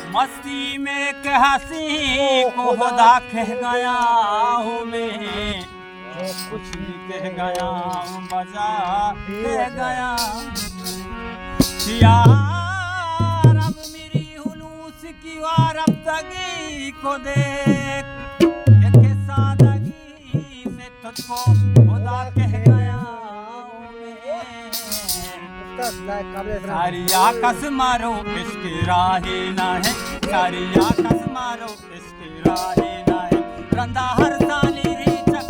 मस्ती में एक हंसी को खुदा कह गया हूँ मैं, कुछ भी कह गया हूँ, बजा कह गया यार। अब मेरी हुलूस की वारफ्तगी को देख, एक सादगी से तुझको खुदा कह गया हूँ मैं। सारी आकाश मारो इसकी राही ना है, सारी आकाश मारो इसकी राही ना है। रंदा हर साली रीचक,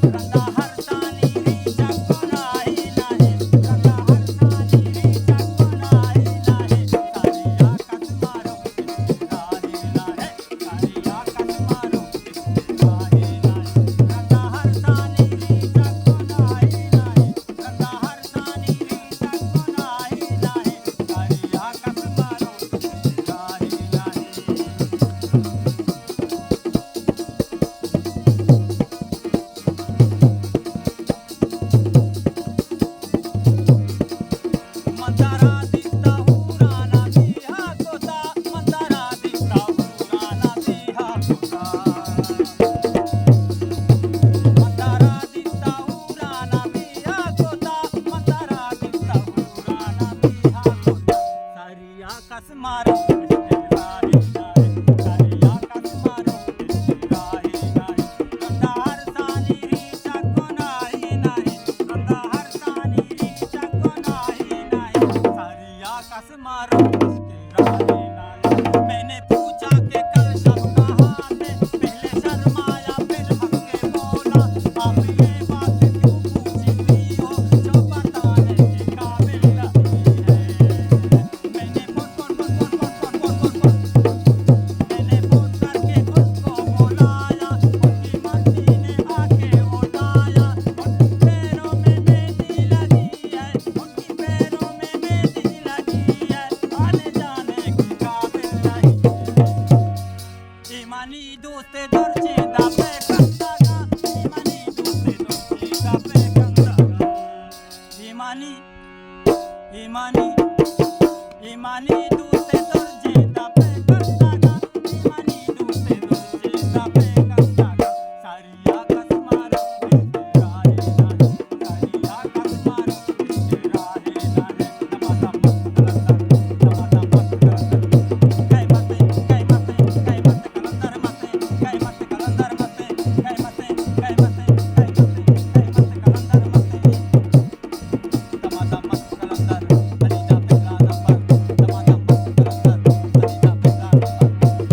रंदा हर साली रीचक को राही ना है, रंदा हर साली रीचक को राही ना है। सारी आकाश मारो इसकी राही ना है, सारी आकाश मारो इसकी राही ना है। रंदा हर साली रीचक को राही ना है, रंदा हर साली मैंने पूछा कि कल शब कहाँ थे, पहले शर्माया फिर हंस के बोला, आप ये बात क्यों पूछती हो जो बताने के काबिल नहीं है। मैंने फोन करके उनको बुलाया, उनकी मर्जी ने आके उठाया, उनकी पैरों में मेहंदी लगी है, उनकी पैरों में मेहंदी लगी है, आने जाने की काबिल नहीं है। ईमानी दोस्त दर्जिंदा पे कंदागा, ईमानी दोस्त दर्जिंदा पे कंदागा, ईमानी ईमानी ईमानी दोस्त दर्जिंदा पे कंदागा, ईमानी दोस्त दर्जिंदा पे कंदागा। सारी आकाश मारो इसके राहे ना है, सारी आकाश मारो इसके राहे ना है। नमाज़ा मस्त कलंदर, नमाज़ा मस्त कलंदर, कई मते कलंदर मते, कई मत कलंदर मते, कई मते कलंदर मते। नमाज़ा मस्त कलंदर, अलीजा पहला नंबर, नमाज़ा मस्त कलंदर, अलीजा पहला नंबर।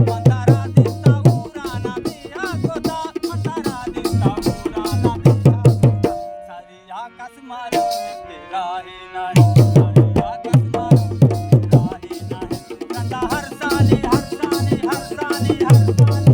मंदारा दिस्ता उराना बिया गोदा, मंदारा दिस्ता उराना बिया गोदा। सारी आकाश मारो इसके राहे ना है, सारी आकाश मारो इसके राहे ना है। रंदा हर साली हर साली हर साली हर साली